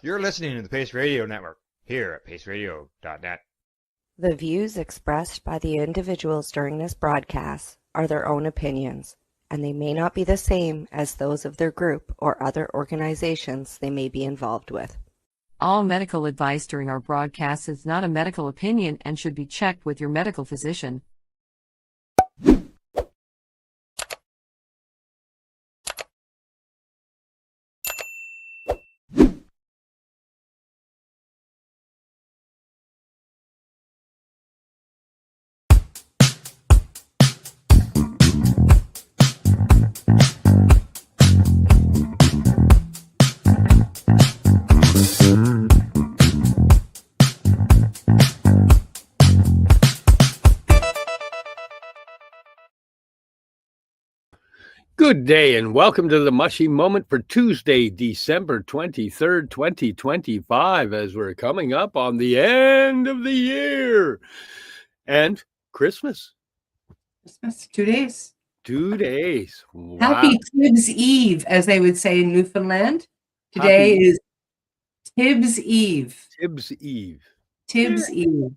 You're listening to the Pace Radio Network here at paceradio.net. The views expressed by the individuals during this broadcast are their own opinions, and they may not be the same as those of their group or other organizations they may be involved with. All medical advice during our broadcast is not a medical opinion and should be checked with your medical physician. Good day and welcome to the Mushie Moment for Tuesday, December 23rd, 2025, as we're coming up on the end of the year and Christmas. Christmas, 2 days. 2 days. Wow. Happy Tibbs Eve, as they would say in Newfoundland. Today is Tibbs Eve. Tibbs Eve. Tibbs Eve.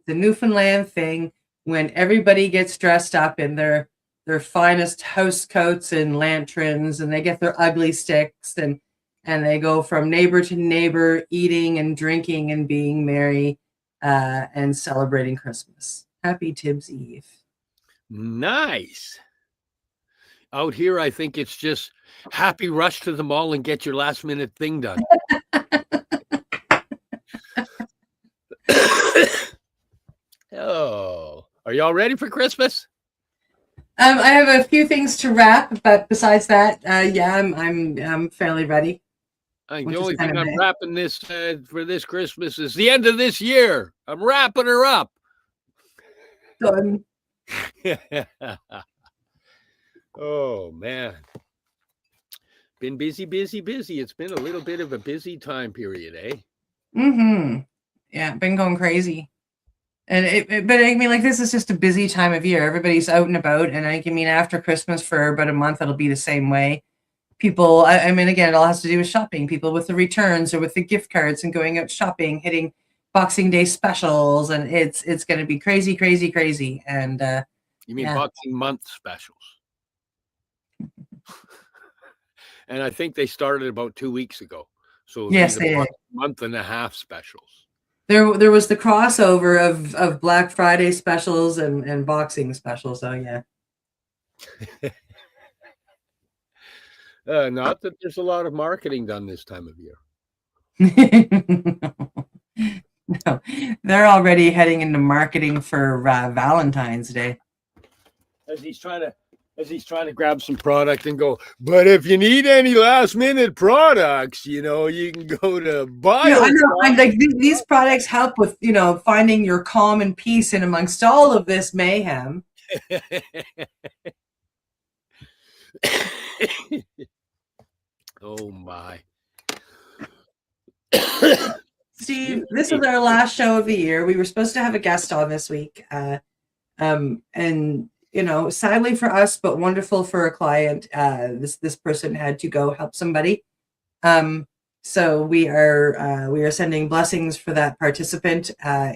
The Newfoundland thing when everybody gets dressed up in their finest house coats and lanterns, and they get their ugly sticks and they go from neighbor to neighbor eating and drinking and being merry and celebrating Christmas. Happy Tibbs Eve. Nice. Out here, I think it's just happy rush to the mall and get your last minute thing done. Oh, are y'all ready for Christmas? I have a few things to wrap, but besides that, yeah, I'm fairly ready. I think the only thing I'm wrapping this for this Christmas is the end of this year. I'm wrapping her up. Done. Oh man, been busy. It's been a little bit of a busy time period, eh? Mm-hmm. Yeah, been going crazy. And but I mean, like, this is just a busy time of year. Everybody's out and about, and I mean, after Christmas for about a month, it'll be the same way. People, I mean, again, it all has to do with shopping. People with the returns or with the gift cards and going out shopping, hitting Boxing Day specials, and it's going to be crazy. And you mean Boxing Month specials? And I think they started about 2 weeks ago. So yes, they did. Month and a half specials. There was the crossover of Black Friday specials and boxing specials. So yeah. Not that there's a lot of marketing done this time of year. No, they're already heading into marketing for Valentine's Day. As he's trying to grab some product and go, but if you need any last minute products, you can go to buy. I know. I'm like, these products help with, finding your calm and peace in amongst all of this mayhem. Oh my. Steve, this is our last show of the year. We were supposed to have a guest on this week. And sadly for us, but wonderful for a client, this person had to go help somebody. So we are sending blessings for that participant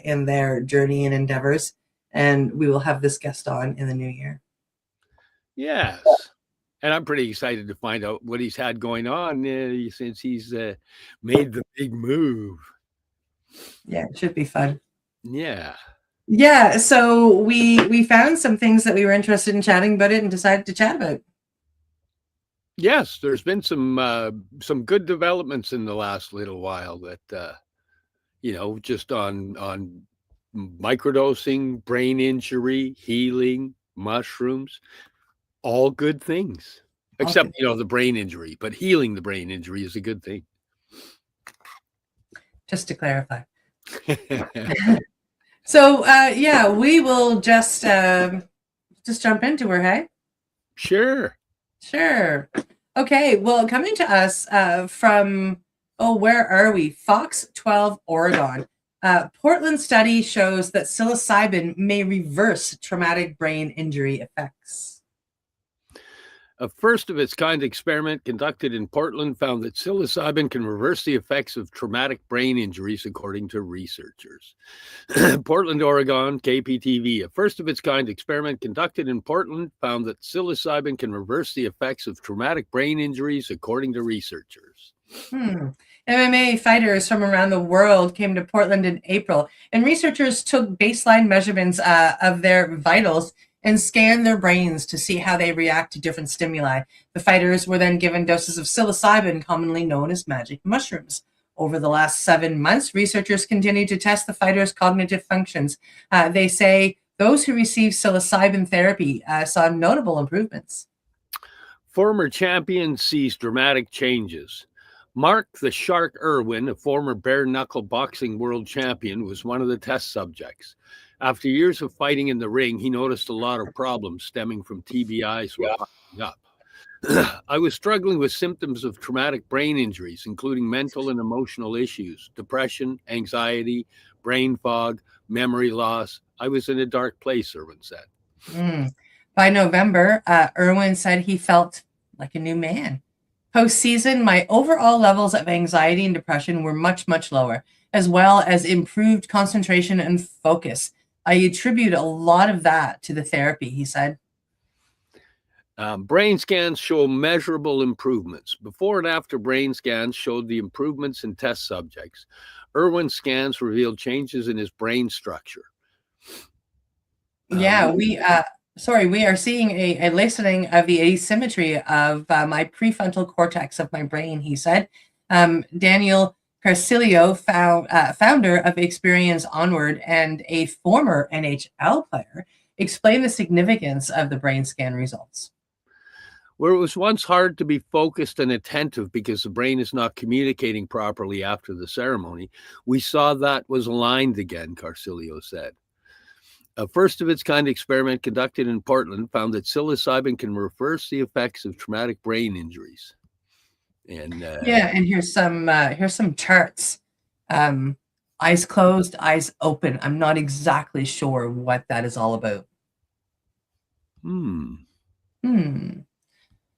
in their journey and endeavors, and we will have this guest on in the new year. Yes, and I'm pretty excited to find out what he's had going on since he's made the big move. Yeah, it should be fun. Yeah. Yeah, so we found some things that we were interested in chatting about it and decided to chat about. Yes, there's been some good developments in the last little while that just on microdosing, brain injury, healing, mushrooms, all good things. Except the brain injury, but healing the brain injury is a good thing. Just to clarify. So, we will just jump into her, hey? Sure. Okay, well, coming to us from, where are we? Fox 12, Oregon. Portland study shows that psilocybin may reverse traumatic brain injury effects. A first of its kind experiment conducted in Portland found that psilocybin can reverse the effects of traumatic brain injuries, according to researchers. Portland, Oregon, KPTV. A first of its kind experiment conducted in Portland found that psilocybin can reverse the effects of traumatic brain injuries, according to researchers. MMA fighters from around the world came to Portland in April, and researchers took baseline measurements of their vitals and scanned their brains to see how they react to different stimuli. The fighters were then given doses of psilocybin, commonly known as magic mushrooms. Over the last 7 months, researchers continued to test the fighters' cognitive functions. They say those who received psilocybin therapy saw notable improvements. Former champion sees dramatic changes. Mark the Shark Irwin, a former bare-knuckle boxing world champion, was one of the test subjects. After years of fighting in the ring, he noticed a lot of problems stemming from TBIs were popping up. I was struggling with symptoms of traumatic brain injuries, including mental and emotional issues, depression, anxiety, brain fog, memory loss. I was in a dark place, Irwin said. By November, Irwin said he felt like a new man. Postseason, my overall levels of anxiety and depression were much, much lower, as well as improved concentration and focus. I attribute a lot of that to the therapy, he said. Brain scans show measurable improvements. Before and after brain scans showed the improvements in test subjects. Irwin's scans revealed changes in his brain structure. Yeah, we are seeing a lessening of the asymmetry of my prefrontal cortex of my brain, he said. Daniel Carcillo, founder of Experience Onward and a former NHL player, explained the significance of the brain scan results. Where it was once hard to be focused and attentive because the brain is not communicating properly after the ceremony, we saw that was aligned again, Carcillo said. A first of its kind experiment conducted in Portland found that psilocybin can reverse the effects of traumatic brain injuries. And and here's some charts. Eyes closed, eyes open. I'm not exactly sure what that is all about.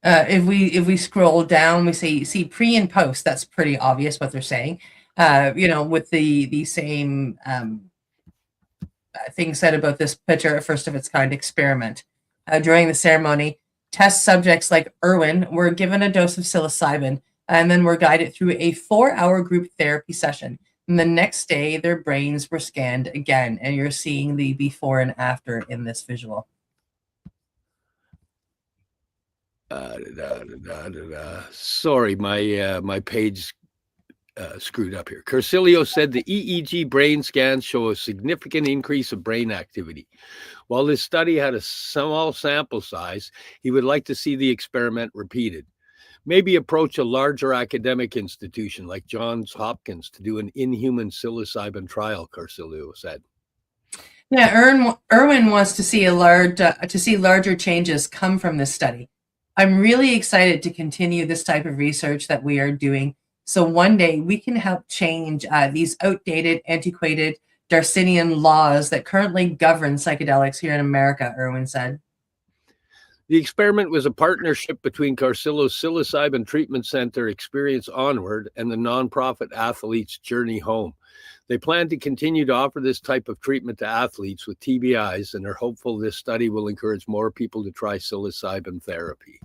If we scroll down, we see pre and post. That's pretty obvious what they're saying. With the same thing said about this picture, a first of its kind experiment. During the ceremony, test subjects like Irwin were given a dose of psilocybin and then were guided through a 4-hour group therapy session. And the next day, their brains were scanned again, and you're seeing the before and after in this visual. Sorry, my page screwed up here. Carcillo said the EEG brain scans show a significant increase of brain activity. While this study had a small sample size, he would like to see the experiment repeated. Maybe approach a larger academic institution like Johns Hopkins to do an inhuman psilocybin trial, Carcillo said. Yeah, Irwin wants to see larger changes come from this study. I'm really excited to continue this type of research that we are doing, so one day we can help change these outdated, antiquated Darwinian laws that currently govern psychedelics here in America, Irwin said. The experiment was a partnership between Carcillo's Psilocybin Treatment Center Experience Onward and the nonprofit Athletes Journey Home. They plan to continue to offer this type of treatment to athletes with TBIs and are hopeful this study will encourage more people to try psilocybin therapy.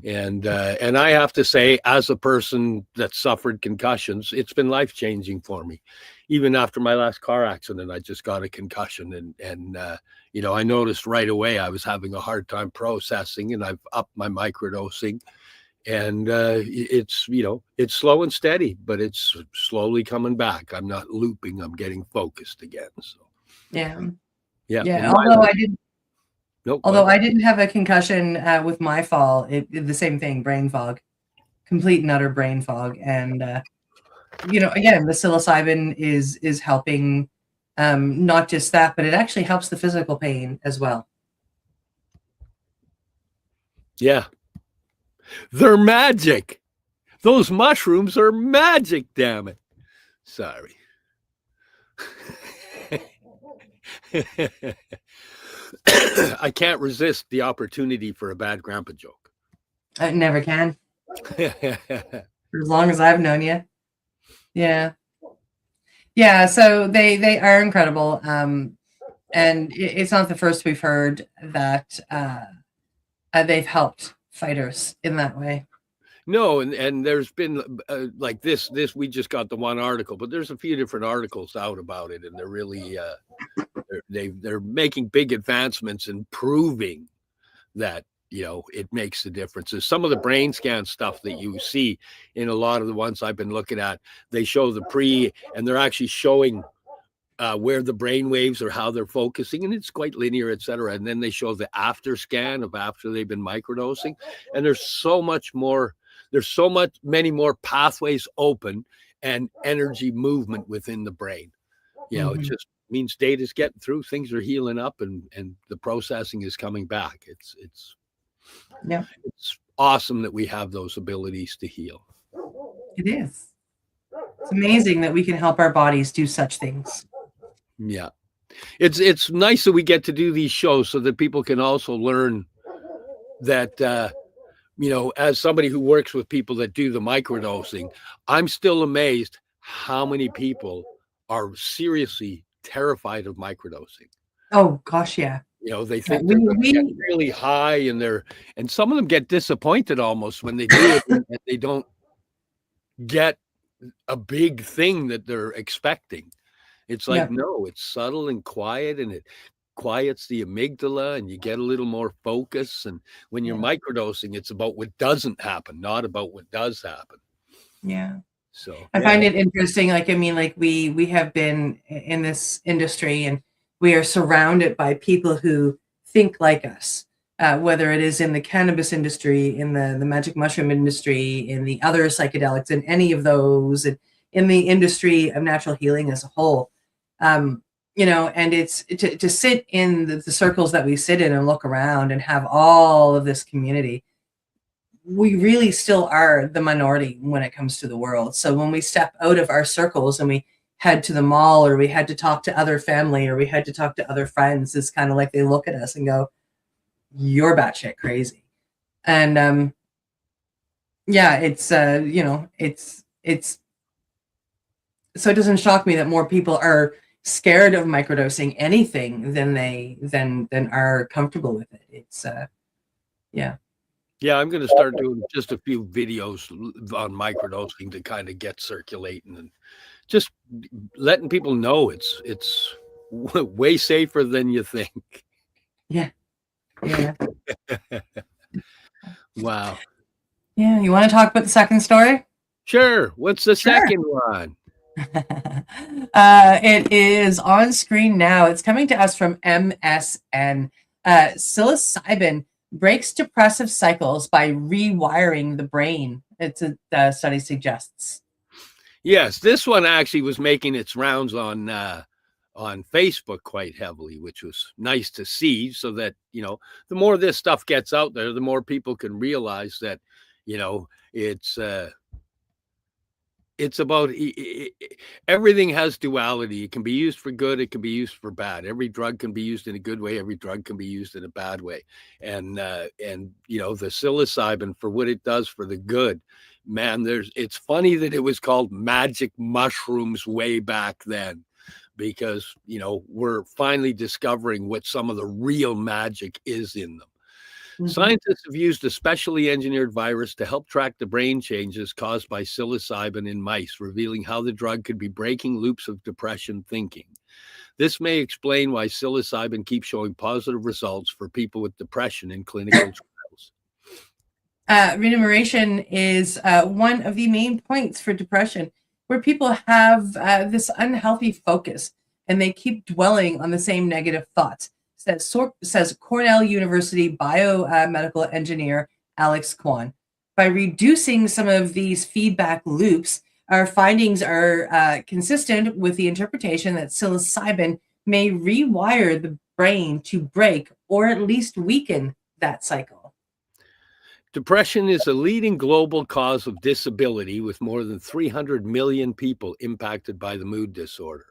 And I have to say, as a person that suffered concussions, it's been life-changing for me. Even after my last car accident, I just got a concussion, and I noticed right away I was having a hard time processing, and I've upped my microdosing. And it's slow and steady, but it's slowly coming back. I'm not looping. I'm getting focused again. So yeah. Although I didn't have a concussion with my fall, the same thing, brain fog, complete and utter brain fog. And, again, the psilocybin is helping not just that, but it actually helps the physical pain as well. Yeah. They're magic. Those mushrooms are magic, damn it. Sorry. I can't resist the opportunity for a bad grandpa joke. I never can. For as long as I've known you. Yeah. Yeah, so they are incredible. And it's not the first we've heard that they've helped fighters in that way. No, and there's been like this we just got the one article, but there's a few different articles out about it, and they're really they're making big advancements in proving that it makes the differences. Some of the brain scan stuff that you see in a lot of the ones I've been looking at, they show the pre, and they're actually showing where the brain waves or how they're focusing, and it's quite linear, etc. And then they show the after scan of after they've been microdosing, and there's so many more pathways open and energy movement within the brain. It just means data's getting through, things are healing up, and the processing is coming back. It's awesome that we have those abilities to heal. It is. It's amazing that we can help our bodies do such things. Yeah. It's nice that we get to do these shows so that people can also learn that as somebody who works with people that do the microdosing, I'm still amazed how many people are seriously terrified of microdosing. Oh gosh, yeah. They think they're going to get really high, and some of them get disappointed almost when they do it and they don't get a big thing that they're expecting. It's like, no, it's subtle and quiet, and it quiets the amygdala, and you get a little more focus. And when you're microdosing, it's about what doesn't happen, not about what does happen. Yeah. So I find it interesting. We have been in this industry, and we are surrounded by people who think like us, whether it is in the cannabis industry, in the magic mushroom industry, in the other psychedelics, in any of those, and in the industry of natural healing as a whole. And it's to sit in the circles that we sit in and look around and have all of this community. We really still are the minority when it comes to the world. So when we step out of our circles and we head to the mall, or we had to talk to other family, or we had to talk to other friends, it's kind of like they look at us and go, "You're batshit crazy." And it's so it doesn't shock me that more people are scared of microdosing anything than are comfortable with it. It's Yeah, I'm going to start doing just a few videos on microdosing to kind of get circulating, and just letting people know it's way safer than you think. Yeah. Wow. Yeah, you want to talk about the second story? Sure. What's the second one? It is on screen now. It's coming to us from MSN. Psilocybin breaks depressive cycles by rewiring the brain, the study suggests. Yes, this one actually was making its rounds on Facebook quite heavily, which was nice to see, so that the more this stuff gets out there, the more people can realize that it's about everything has duality. It can be used for good, it can be used for bad. Every drug can be used in a good way, every drug can be used in a bad way. And the psilocybin, for what it does for the good, man, it's funny that it was called magic mushrooms way back then, because we're finally discovering what some of the real magic is in them. Mm-hmm. Scientists have used a specially engineered virus to help track the brain changes caused by psilocybin in mice, revealing how the drug could be breaking loops of depression thinking. This may explain why psilocybin keeps showing positive results for people with depression in clinical trials. Remuneration is one of the main points for depression, where people have this unhealthy focus and they keep dwelling on the same negative thoughts. Says Cornell University biomedical engineer Alex Kwan. By reducing some of these feedback loops, our findings are consistent with the interpretation that psilocybin may rewire the brain to break or at least weaken that cycle. Depression is a leading global cause of disability, with more than 300 million people impacted by the mood disorder.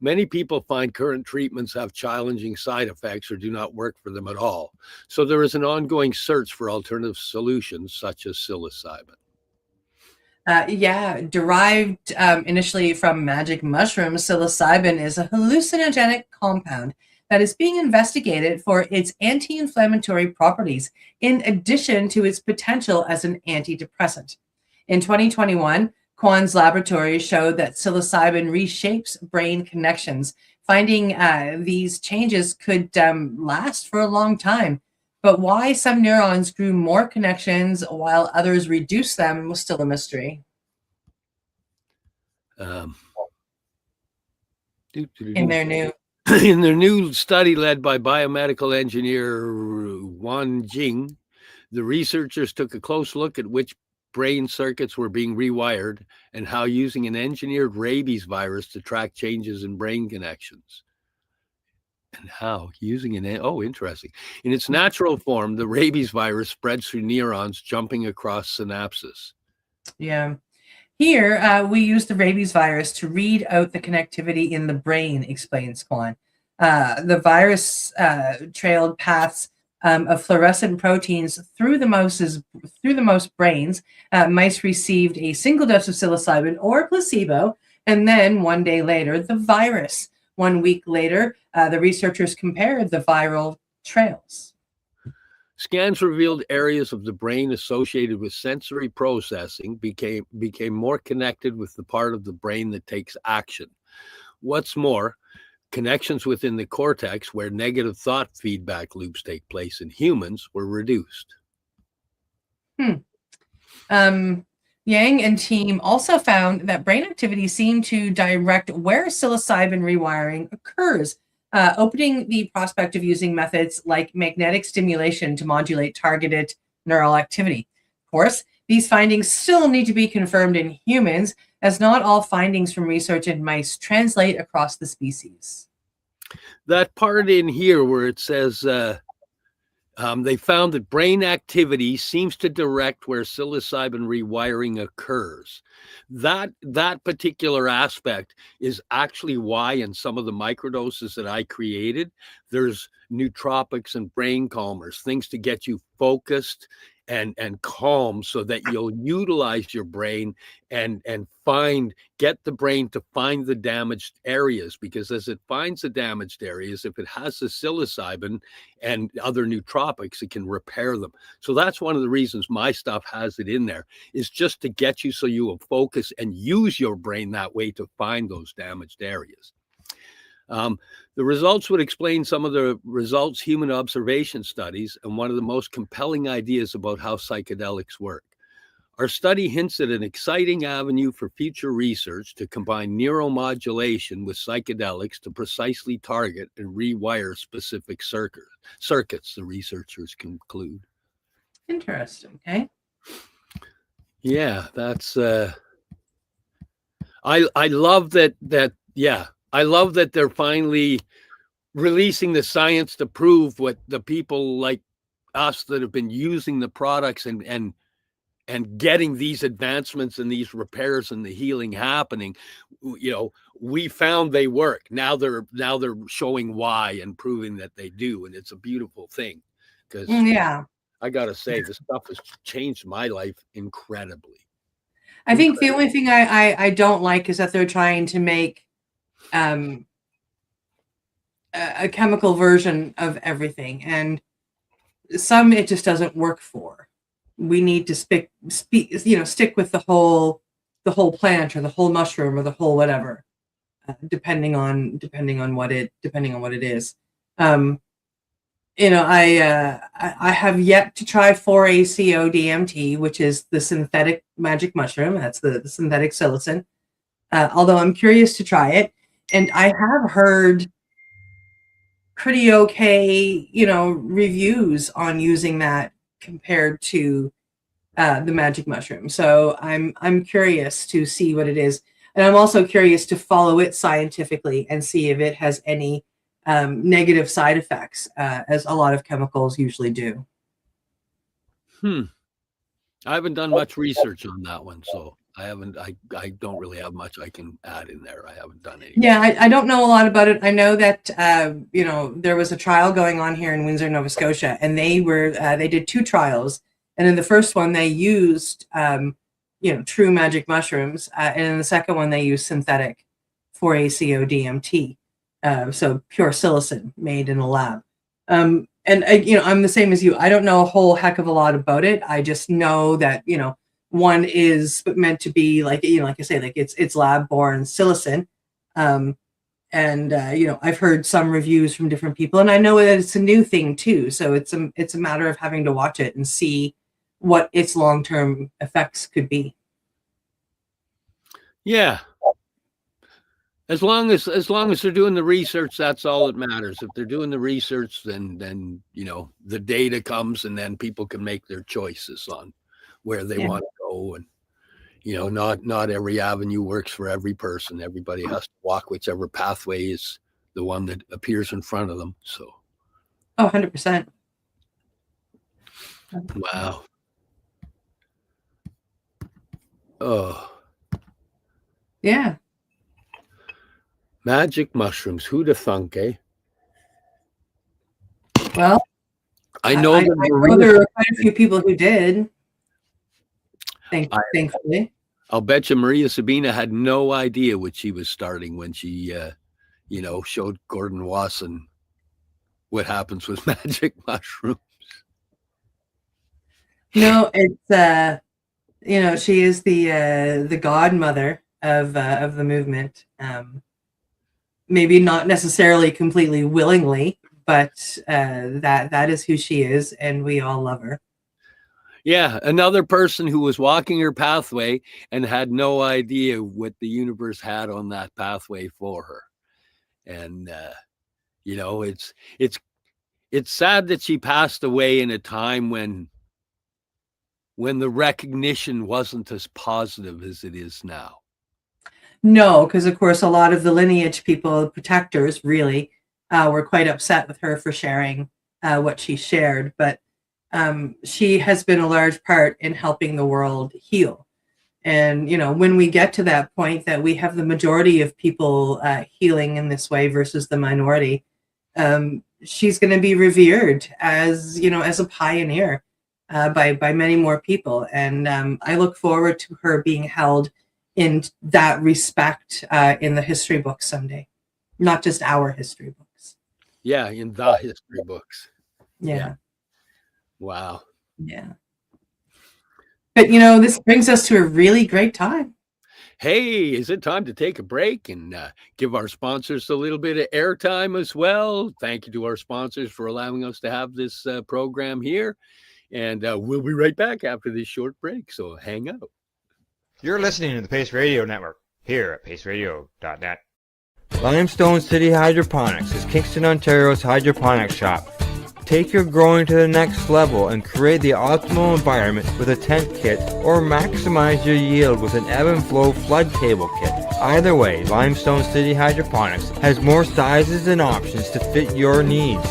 Many people find current treatments have challenging side effects or do not work for them at all. So there is an ongoing search for alternative solutions such as psilocybin. Yeah, derived initially from magic mushrooms, psilocybin is a hallucinogenic compound that is being investigated for its anti-inflammatory properties, in addition to its potential as an antidepressant. In 2021, Kwan's laboratory showed that psilocybin reshapes brain connections. Finding these changes could last for a long time. But why some neurons grew more connections while others reduced them was still a mystery. In their new In their new study led by biomedical engineer Wan Jing, the researchers took a close look at which brain circuits were being rewired and how using an engineered rabies virus to track changes in brain connections. And how using interesting. In its natural form, the rabies virus spreads through neurons, jumping across synapses. Yeah. Here, we use the rabies virus to read out the connectivity in the brain, explains Kwan. The virus trailed paths of fluorescent proteins through the mouse brains. Mice received a single dose of psilocybin or placebo, and then 1 day later, the virus. 1 week later, the researchers compared the viral trails. Scans revealed areas of the brain associated with sensory processing became more connected with the part of the brain that takes action. What's more, connections within the cortex, where negative thought feedback loops take place in humans, were reduced. Yang and team also found that brain activity seemed to direct where psilocybin rewiring occurs, opening the prospect of using methods like magnetic stimulation to modulate targeted neural activity. Of course, these findings still need to be confirmed in humans, as not all findings from research in mice translate across the species. That part in here where it says they found that brain activity seems to direct where psilocybin rewiring occurs. That particular aspect is actually why in some of the microdoses that I created, there's nootropics and brain calmers, things to get you focused and calm, so that you'll utilize your brain and get the brain to find the damaged areas, because as it finds the damaged areas, if it has the psilocybin and other nootropics, it can repair them. So that's one of the reasons my stuff has it in there, is just to get you so you will focus and use your brain that way to find those damaged areas. The results would explain some of the results human observation studies and one of the most compelling ideas about how psychedelics work. Our study hints at an exciting avenue for future research to combine neuromodulation with psychedelics to precisely target and rewire specific circuits, the researchers conclude. Interesting. Okay. Yeah, that's I love that I love that they're finally releasing the science to prove what the people like us that have been using the products and getting these advancements and these repairs and the healing happening. You know, we found they work. Now they're showing why and proving that they do, and it's a beautiful thing. Because I gotta say, this stuff has changed my life incredibly. I think the only thing I don't like is that they're trying to make a chemical version of everything, and some it just doesn't work for. We need to stick with the whole plant or the whole mushroom or the whole whatever, depending on what it is. I have yet to try 4-ACO-DMT, which is the synthetic magic mushroom. That's the synthetic psilocin. Although I'm curious to try it. And I have heard pretty okay, reviews on using that compared to the magic mushroom. So I'm curious to see what it is. And I'm also curious to follow it scientifically and see if it has any negative side effects, as a lot of chemicals usually do. I haven't done much research on that one, so I haven't. I don't really have much I can add in there. I haven't done any. Yeah, I don't know a lot about it. I know that there was a trial going on here in Windsor, Nova Scotia, and they did 2 trials. And in the first one, they used true magic mushrooms, and in the second one, they used synthetic 4-ACO-DMT, so pure psilocin made in a lab. And I'm the same as you. I don't know a whole heck of a lot about it. I just know that one is meant to be like I say, like it's lab born psilocin. I've heard some reviews from different people, and I know that it's a new thing too. So it's a matter of having to watch it and see what its long-term effects could be. Yeah. As long as they're doing the research, that's all that matters. If they're doing the research, then the data comes, and then people can make their choices on where they want to go. And not every avenue works for every person. Everybody has to walk whichever pathway is the one that appears in front of them. So 100%. Wow. Oh. Yeah. Magic mushrooms. Who'd have thunk, eh? Well, I know I know there were quite a few people who did. Thankfully. I'll bet you Maria Sabina had no idea what she was starting when she, showed Gordon Wasson what happens with magic mushrooms. No, it's she is the godmother of the movement. Maybe not necessarily completely willingly, but that is who she is, and we all love her. Yeah, another person who was walking her pathway and had no idea what the universe had on that pathway for her. And it's sad that she passed away in a time when the recognition wasn't as positive as it is now. No, because of course a lot of the lineage people, protectors, really were quite upset with her for sharing what she shared. But she has been a large part in helping the world heal. And when we get to that point that we have the majority of people healing in this way versus the minority, she's going to be revered as a pioneer by many more people. And I look forward to her being held in that respect in the history books someday, not just our history books. Yeah, in the history books. Yeah. Wow. Yeah. But this brings us to a really great time. Hey, is it time to take a break and give our sponsors a little bit of airtime as well? Thank you to our sponsors for allowing us to have this program here. And we'll be right back after this short break, so hang out. You're listening to the Pace Radio Network here at paceradio.net. Limestone City Hydroponics is Kingston, Ontario's hydroponics shop. Take your growing to the next level and create the optimal environment with a tent kit, or maximize your yield with an ebb and flow flood table kit. Either way, Limestone City Hydroponics has more sizes and options to fit your needs.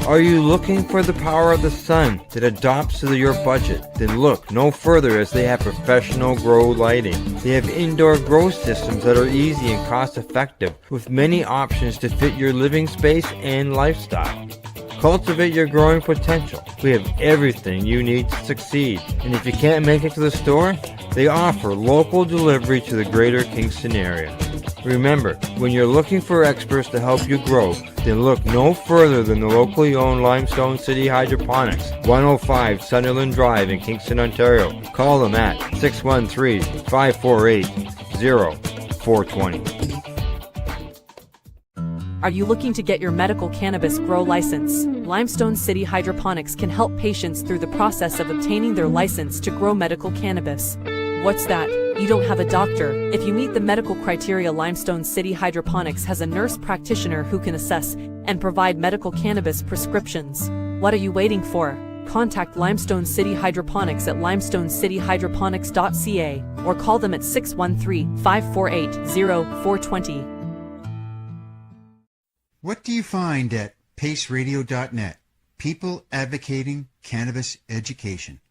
Are you looking for the power of the sun that adapts to your budget? Then look no further, as they have professional grow lighting. They have indoor grow systems that are easy and cost effective, with many options to fit your living space and lifestyle. Cultivate your growing potential. We have everything you need to succeed. And if you can't make it to the store, they offer local delivery to the greater Kingston area. Remember, when you're looking for experts to help you grow, then look no further than the locally owned Limestone City Hydroponics, 105 Sunderland Drive in Kingston, Ontario. Call them at 613-548-0420. Are you looking to get your medical cannabis grow license? Limestone City Hydroponics can help patients through the process of obtaining their license to grow medical cannabis. What's that? You don't have a doctor? If you meet the medical criteria, Limestone City Hydroponics has a nurse practitioner who can assess and provide medical cannabis prescriptions. What are you waiting for? Contact Limestone City Hydroponics at limestonecityhydroponics.ca or call them at 613-548-0420. What do you find at paceradio.net? People advocating cannabis education.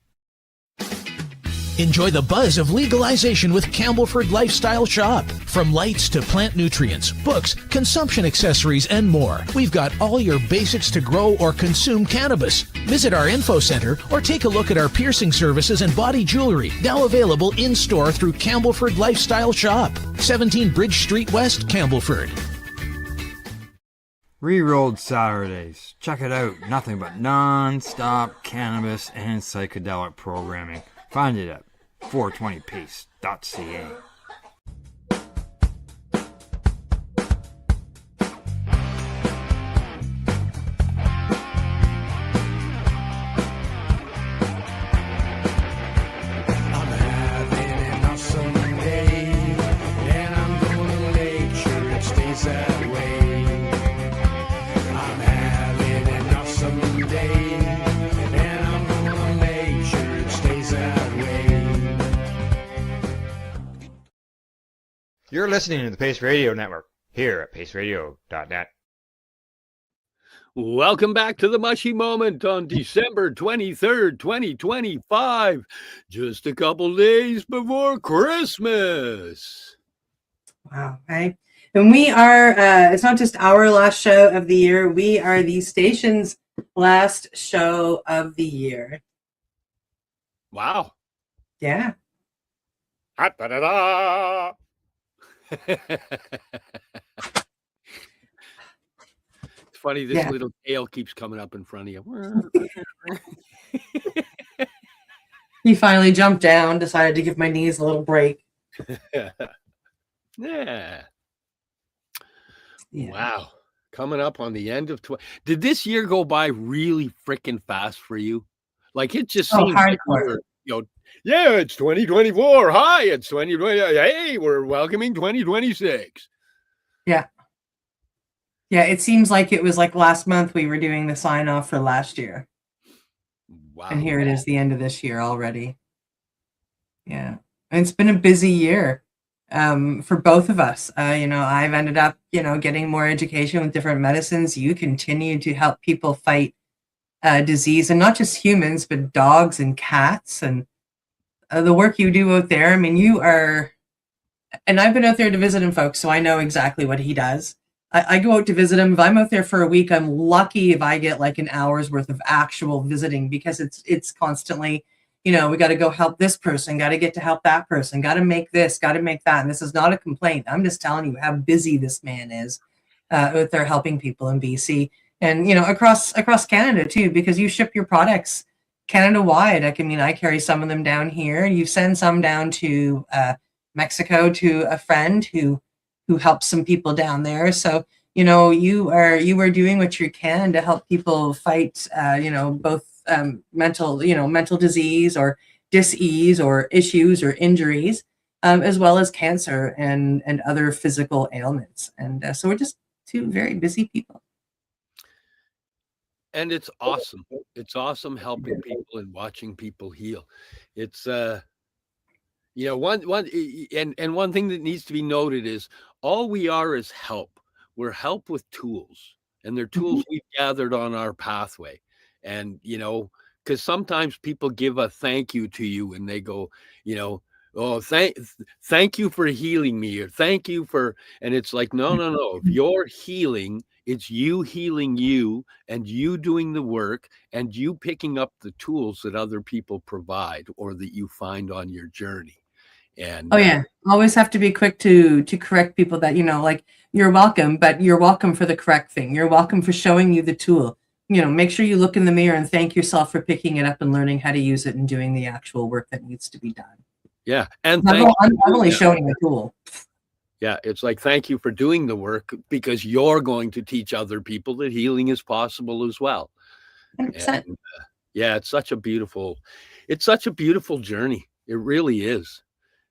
Enjoy the buzz of legalization with Campbellford Lifestyle Shop. From lights to plant nutrients, books, consumption accessories, and more, we've got all your basics to grow or consume cannabis. Visit our info center or take a look at our piercing services and body jewelry, now available in-store through Campbellford Lifestyle Shop, 17 Bridge Street West, Campbellford. Rerolled Saturdays. Check it out. Nothing but non-stop cannabis and psychedelic programming. Find it at 420pace.ca. You're listening to the Pace Radio Network here at paceradio.net. Welcome back to the Mushie Moment on December 23rd, 2025. Just a couple days before Christmas. Wow. Okay. And we are, it's not just our last show of the year, we are the station's last show of the year. Wow. Yeah. Da-da-da-da. It's funny, this little tail keeps coming up in front of you. He finally jumped down, decided to give my knees a little break. Yeah. Wow. Coming up on the end of Did this year go by really freaking fast for you? Like, it just seems like yeah, it's 2024. Hi, it's 2020. Hey, we're welcoming 2026. Yeah. Yeah, it seems like it was like last month we were doing the sign off for last year. Wow. And here it is, the end of this year already. Yeah. And it's been a busy year for both of us. I've ended up, getting more education with different medicines. You continue to help people fight disease, and not just humans, but dogs and cats, and the work you do out there. I mean, you are, and I've been out there to visit him, folks, so I know exactly what he does. I go out to visit him. If I'm out there for a week, I'm lucky if I get like an hour's worth of actual visiting, because it's constantly, we got to go help this person, got to get to help that person, got to make this, got to make that. And this is not a complaint. I'm just telling you how busy this man is out there helping people in BC and, across Canada too, because you ship your products Canada wide. I carry some of them down here. You send some down to Mexico to a friend who helps some people down there. So, you are doing what you can to help people fight, both mental disease or dis-ease or issues or injuries, as well as cancer and other physical ailments. And so we're just two very busy people. And it's awesome. It's awesome helping people and watching people heal. It's one thing that needs to be noted is all we are is help. We're help with tools, and they're tools we've gathered on our pathway. And because sometimes people give a thank you to you and they go, oh, thank you for healing me, or thank you for, and it's like, no. If you're healing, it's you healing you, and you doing the work, and you picking up the tools that other people provide or that you find on your journey. And always have to be quick to correct people that, like, you're welcome, but you're welcome for the correct thing. You're welcome for showing you the tool. Make sure you look in the mirror and thank yourself for picking it up and learning how to use it and doing the actual work that needs to be done. Yeah. And I'm only showing the tool. Yeah, it's like, thank you for doing the work, because you're going to teach other people that healing is possible as well. 100%. And, it's such a beautiful journey. It really is.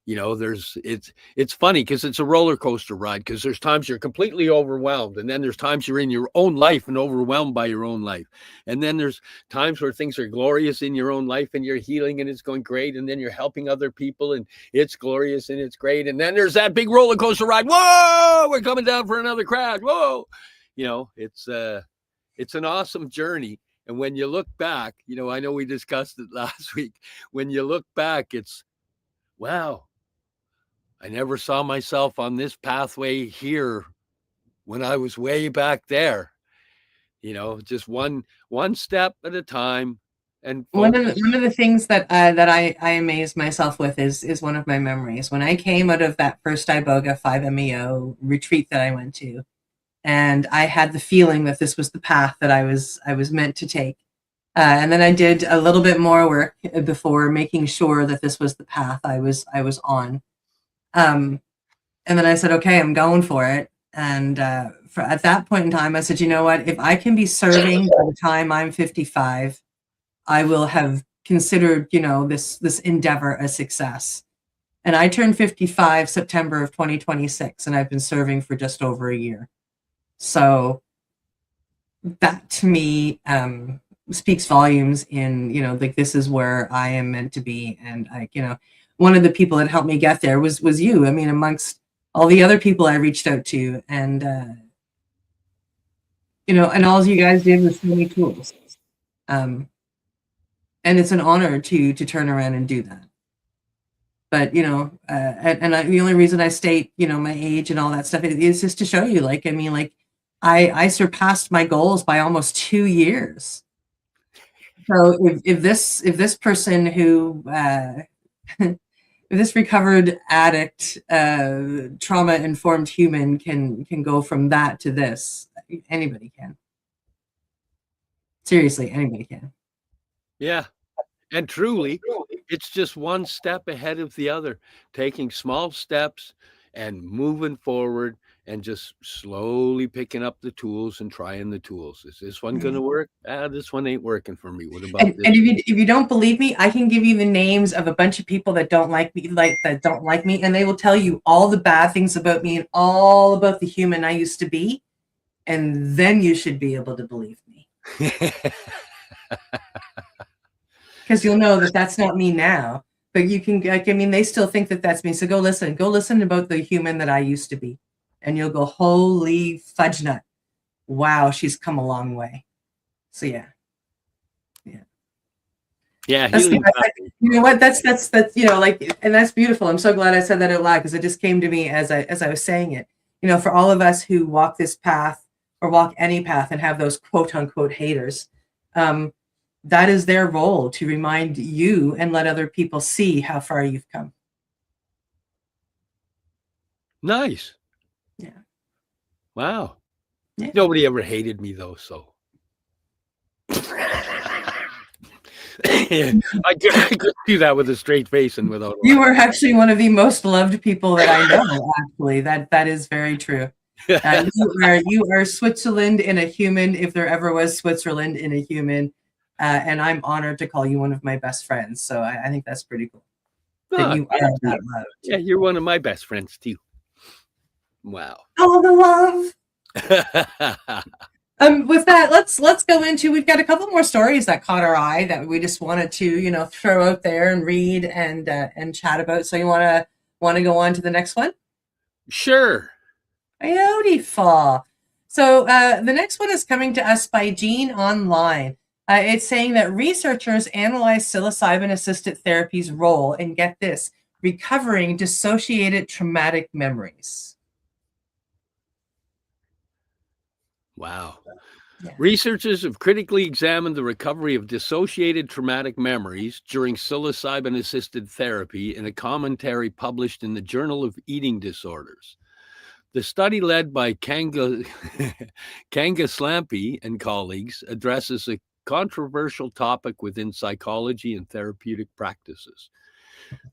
It's funny because it's a roller coaster ride, because there's times you're completely overwhelmed, and then there's times you're in your own life and overwhelmed by your own life. And then there's times where things are glorious in your own life and you're healing and it's going great. And then you're helping other people and it's glorious and it's great. And then there's that big roller coaster ride. Whoa, we're coming down for another crash. Whoa. It's an awesome journey. And when you look back, I know we discussed it last week. When you look back, it's wow, I never saw myself on this pathway here when I was way back there. Just one step at a time, and focus. One of the things that I amaze myself with is one of my memories when I came out of that first Iboga 5-MeO retreat that I went to, and I had the feeling that this was the path that I was meant to take. And then I did a little bit more work before making sure that this was the path I was on. And then I said, okay, I'm going for it. And at that point in time, I said, you know what? If I can be serving by the time I'm 55, I will have considered, this endeavor a success. And I turned 55 September of 2026, and I've been serving for just over a year. So that to me speaks volumes in, like this is where I am meant to be. And one of the people that helped me get there was you. I mean, amongst all the other people I reached out to, and and all you guys did was send me tools. And it's an honor to turn around and do that. But the only reason I state my age and all that stuff is just to show you, I surpassed my goals by almost 2 years. So if this person who if this recovered addict, trauma informed human can go from that to this, anybody can. Seriously, anybody can. Yeah. And truly, it's just one step ahead of the other, taking small steps and moving forward and just slowly picking up the tools and trying the tools. Is this one going to work? This one ain't working for me. What about this? And if you don't believe me, I can give you the names of a bunch of people that don't like me, and they will tell you all the bad things about me and all about the human I used to be. And then you should be able to believe me. Because you'll know that that's not me now, but you can, they still think that that's me. So go listen about the human that I used to be. And you'll go, holy fudge nut. Wow, she's come a long way. So yeah. Yeah. You know what? That's and that's beautiful. I'm so glad I said that out loud, because it just came to me as I was saying it. For all of us who walk this path or walk any path and have those quote unquote haters, that is their role, to remind you and let other people see how far you've come. Nice. Yeah. Wow. Yeah. Nobody ever hated me though, so. I could do that with a straight face and without. You are actually one of the most loved people that I know. Actually, that is very true. You are Switzerland in a human, if there ever was Switzerland in a human. And I'm honored to call you one of my best friends. So I think that's pretty cool. That you are that loved. Yeah, you're one of my best friends too. Wow. All the love. With that, let's go into. We've got a couple more stories that caught our eye that we just wanted to throw out there and read and chat about. So you want to go on to the next one? Sure. Beautiful. So the next one is coming to us by Gene Online. It's saying that researchers analyze psilocybin-assisted therapy's role in, get this, recovering dissociated traumatic memories. Wow. Yeah. Researchers have critically examined the recovery of dissociated traumatic memories during psilocybin-assisted therapy in a commentary published in the Journal of Eating Disorders. The study, led by Kanga Slampy and colleagues, addresses a controversial topic within psychology and therapeutic practices.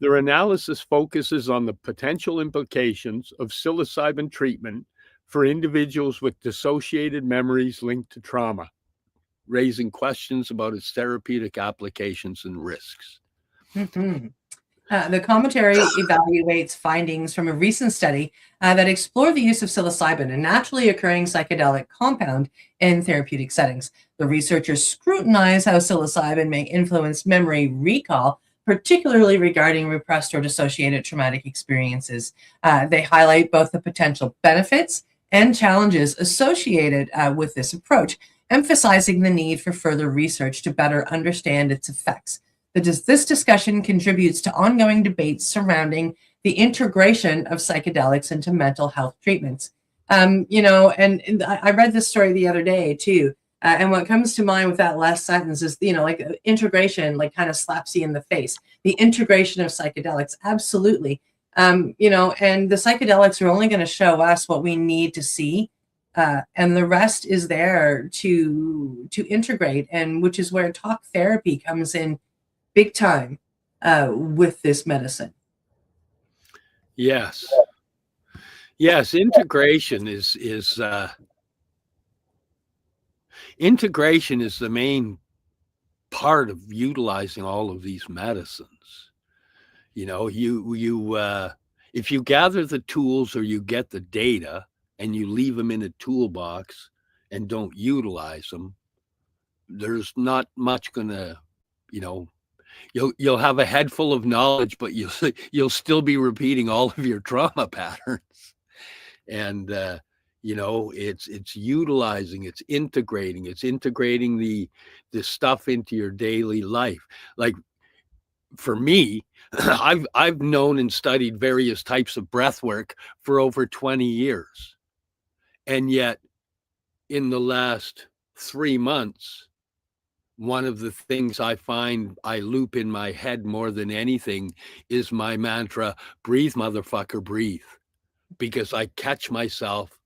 Their analysis focuses on the potential implications of psilocybin treatment for individuals with dissociated memories linked to trauma, raising questions about its therapeutic applications and risks. Mm-hmm. The commentary evaluates findings from a recent study that explored the use of psilocybin, a naturally occurring psychedelic compound, in therapeutic settings. The researchers scrutinize how psilocybin may influence memory recall, particularly regarding repressed or dissociated traumatic experiences. They highlight both the potential benefits and challenges associated with this approach, emphasizing the need for further research to better understand its effects. This discussion contributes to ongoing debates surrounding the integration of psychedelics into mental health treatments. And I read this story the other day too. And what comes to mind with that last sentence is, like integration, like kind of slaps you in the face. The integration of psychedelics, absolutely. And the psychedelics are only going to show us what we need to see. And the rest is there to integrate, and which is where talk therapy comes in big time with this medicine. Yes. Integration is the main part of utilizing all of these medicines. If you gather the tools or you get the data and you leave them in a toolbox and don't utilize them, there's not much gonna, you'll have a head full of knowledge, but you'll still be repeating all of your trauma patterns. And it's utilizing, it's integrating the stuff into your daily life. Like for me, I've known and studied various types of breath work for over 20 years. And yet in the last 3 months, one of the things I find I loop in my head more than anything is my mantra, breathe, motherfucker, breathe. Because I catch myself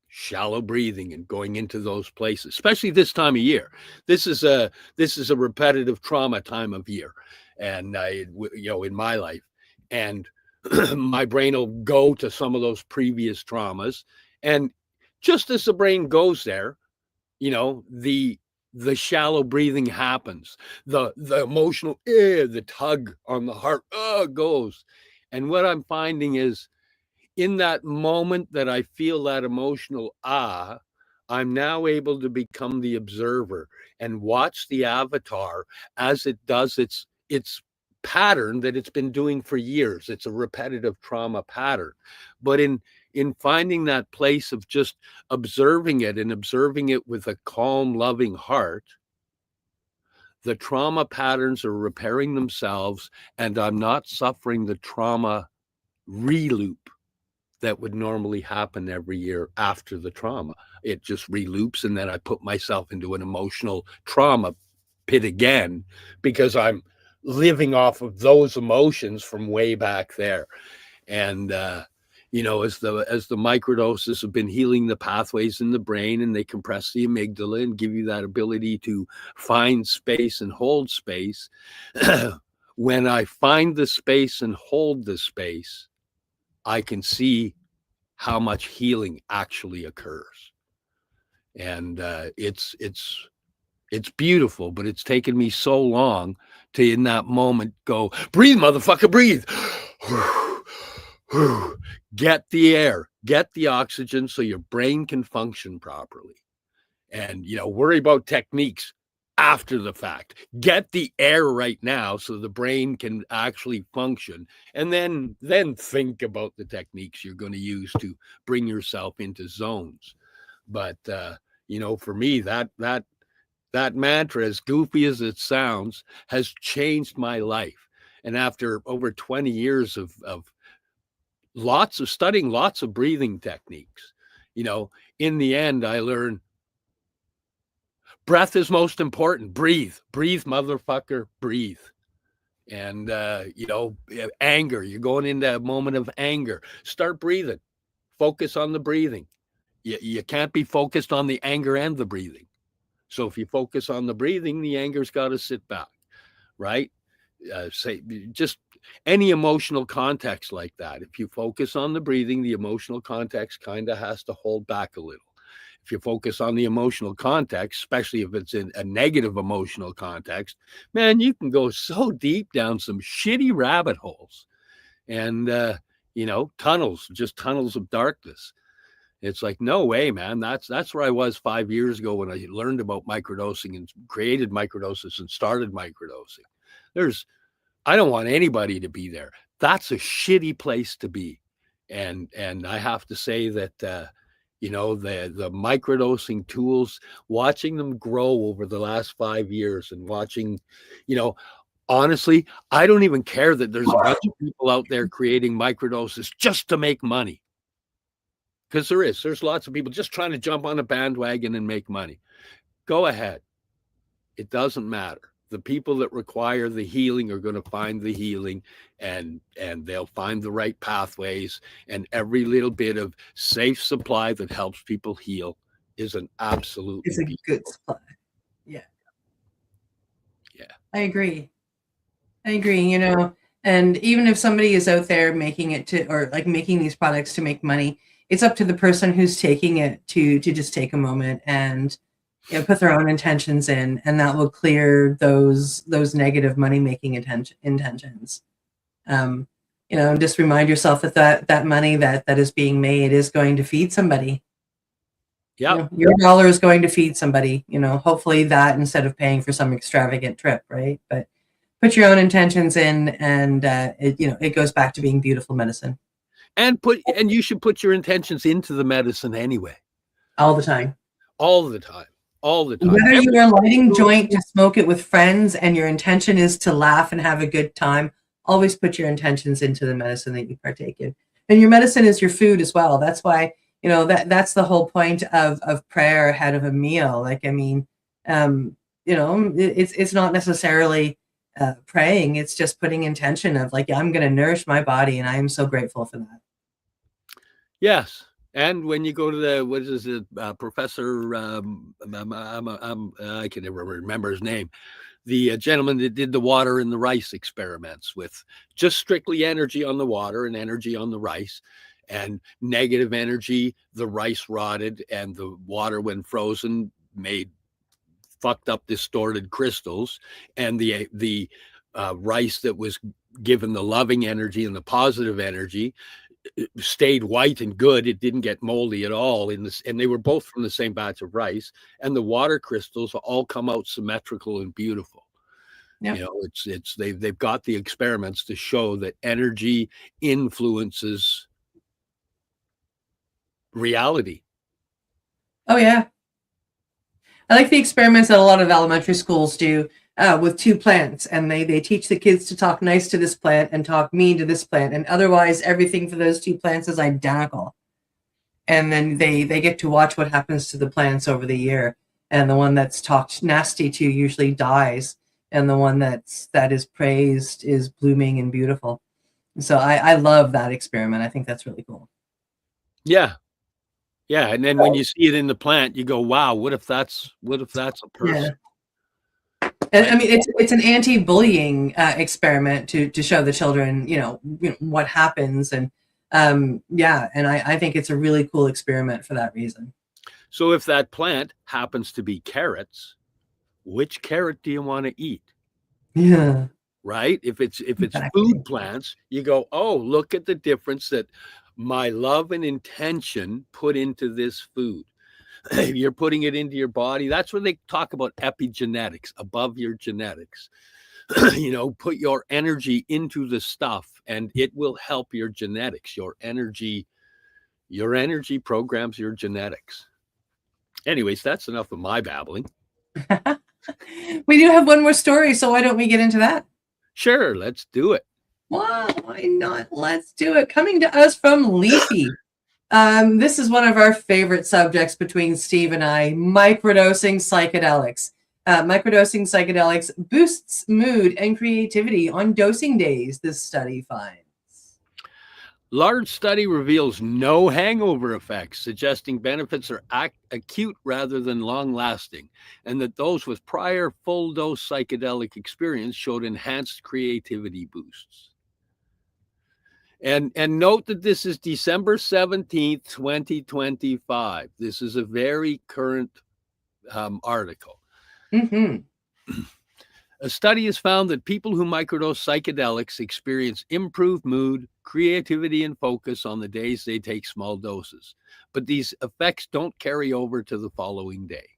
shallow breathing and going into those places, especially this time of year. This is a repetitive trauma time of year. And in my life, and my brain will go to some of those previous traumas. And just as the brain goes there, the shallow breathing happens. The emotional, the tug on the heart goes. And what I'm finding is, in that moment that I feel that emotional I'm now able to become the observer and watch the avatar as it does its pattern that it's been doing for years. It's a repetitive trauma pattern. But in finding that place of just observing it and observing it with a calm, loving heart, the trauma patterns are repairing themselves, and I'm not suffering the trauma reloop that would normally happen every year after the trauma. It just reloops, and then I put myself into an emotional trauma pit again because I'm living off of those emotions from way back there. And as the microdoses have been healing the pathways in the brain, and they compress the amygdala and give you that ability to find space and hold space, when I find the space and hold the space, I can see how much healing actually occurs. And it's beautiful, but it's taken me so long to, in that moment, go, breathe, motherfucker, breathe. Get the air, get the oxygen so your brain can function properly. And, worry about techniques after the fact. Get the air right now so the brain can actually function, and then think about the techniques you're going to use to bring yourself into zones. But for me, that mantra, as goofy as it sounds, has changed my life. And after over 20 years of studying lots of breathing techniques, in the end I learned breath is most important. Breathe, motherfucker, breathe. And, anger, you're going into a moment of anger. Start breathing. Focus on the breathing. You can't be focused on the anger and the breathing. So if you focus on the breathing, the anger's got to sit back, right? Say just any emotional context like that. If you focus on the breathing, the emotional context kind of has to hold back a little. If you focus on the emotional context, especially if it's in a negative emotional context, man, you can go so deep down some shitty rabbit holes and, tunnels of darkness. It's like, no way, man. That's where I was 5 years ago when I learned about microdosing and created microdoses and started microdosing. I don't want anybody to be there. That's a shitty place to be. And I have to say that, the microdosing tools, watching them grow over the last 5 years and watching, honestly, I don't even care that there's a bunch of people out there creating microdoses just to make money. Because there's lots of people just trying to jump on a bandwagon and make money. Go ahead. It doesn't matter. The people that require the healing are going to find the healing, and they'll find the right pathways, and every little bit of safe supply that helps people heal is an absolute. It's a good supply. Yeah. I agree. You know, and even if somebody is out there making it to, or like making these products to make money, it's up to the person who's taking it to just take a moment and, you know, put their own intentions in, and that will clear those negative money making intentions. You know, and just remind yourself that money that is being made is going to feed somebody. Yeah, you know, your dollar is going to feed somebody. You know, hopefully that instead of paying for some extravagant trip, right? But put your own intentions in, and it goes back to being beautiful medicine. And you should put your intentions into the medicine anyway. All the time. All the time. Whether you are lighting joint to smoke it with friends and your intention is to laugh and have a good time, always put your intentions into the medicine that you partake in. And your medicine is your food as well. That's why, you know, that's the whole point of prayer ahead of a meal. Like, I mean, you know, it's not necessarily praying. It's just putting intention of like, I'm going to nourish my body, and I am so grateful for that. Yes. And when you go to the Professor, I can never remember his name, the gentleman that did the water and the rice experiments with just strictly energy on the water and energy on the rice, and negative energy, the rice rotted, and the water, when frozen, made fucked up distorted crystals, and the rice that was given the loving energy and the positive energy stayed white and good. It didn't get moldy at all and they were both from the same batch of rice, and the water crystals all come out symmetrical and beautiful. Yep. You know, they've got the experiments to show that energy influences reality. Oh yeah, I like the experiments that a lot of elementary schools do with two plants, and they teach the kids to talk nice to this plant and talk mean to this plant, and otherwise everything for those two plants is identical. And then they get to watch what happens to the plants over the year, and the one that's talked nasty to usually dies, and the one that is praised is blooming and beautiful. So I love that experiment. I think that's really cool. Yeah. Yeah, and then when you see it in the plant, you go, "Wow, what if that's a person?" Yeah. And I mean, it's an anti-bullying experiment to show the children, you know what happens, and yeah, and I think it's a really cool experiment for that reason. So if that plant happens to be carrots, which carrot do you want to eat? Yeah. Right? If it's food plants, you go, "Oh, look at the difference that my love and intention put into this food." You're putting it into your body. That's when they talk about epigenetics, above your genetics. You know, put your energy into the stuff and it will help your genetics. Your energy programs your genetics. Anyways, that's enough of my babbling. We do have one more story, so why don't we get into that? Sure, let's do it. Wow, why not? Let's do it. Coming to us from Leafy. This is one of our favorite subjects between Steve and I, microdosing psychedelics. Microdosing psychedelics boosts mood and creativity on dosing days, this study finds. Large study reveals no hangover effects, suggesting benefits are acute rather than long-lasting, and that those with prior full-dose psychedelic experience showed enhanced creativity boosts. And note that this is December 17th, 2025. This is a very current article. Mm-hmm. A study has found that people who microdose psychedelics experience improved mood, creativity, and focus on the days they take small doses. But these effects don't carry over to the following day.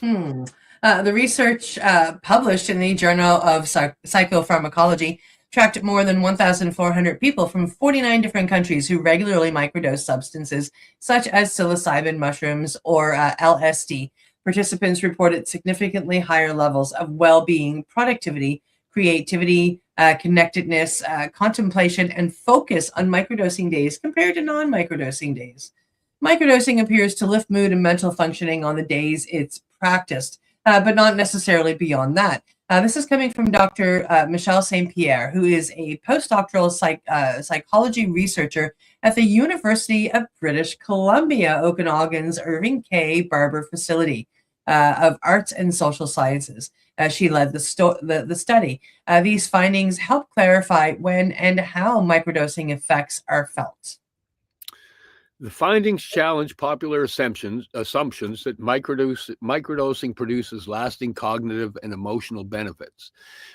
The research published in the Journal of Psychopharmacology tracked more than 1,400 people from 49 different countries who regularly microdose substances such as psilocybin mushrooms or LSD. Participants reported significantly higher levels of well-being, productivity, creativity, connectedness, contemplation, and focus on microdosing days compared to non-microdosing days. Microdosing appears to lift mood and mental functioning on the days it's practiced, but not necessarily beyond that. This is coming from Dr. Michelle St. Pierre, who is a postdoctoral psychology researcher at the University of British Columbia, Okanagan's Irving K. Barber Facility of Arts and Social Sciences. She led the study. These findings help clarify when and how microdosing effects are felt. The findings challenge popular assumptions that microdosing produces lasting cognitive and emotional benefits.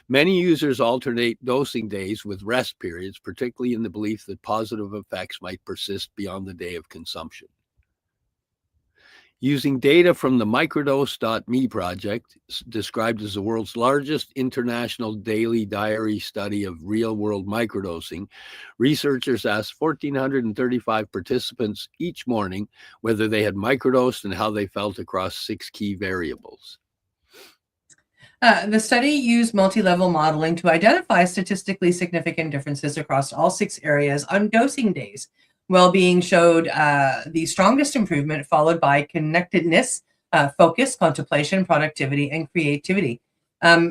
Many users alternate dosing days with rest periods, particularly in the belief that positive effects might persist beyond the day of consumption. Using data from the microdose.me project, described as the world's largest international daily diary study of real-world microdosing, researchers asked 1,435 participants each morning whether they had microdosed and how they felt across 6 key variables. The study used multi-level modeling to identify statistically significant differences across all 6 areas on dosing days. Well-being showed the strongest improvement, followed by connectedness, focus, contemplation, productivity, and creativity.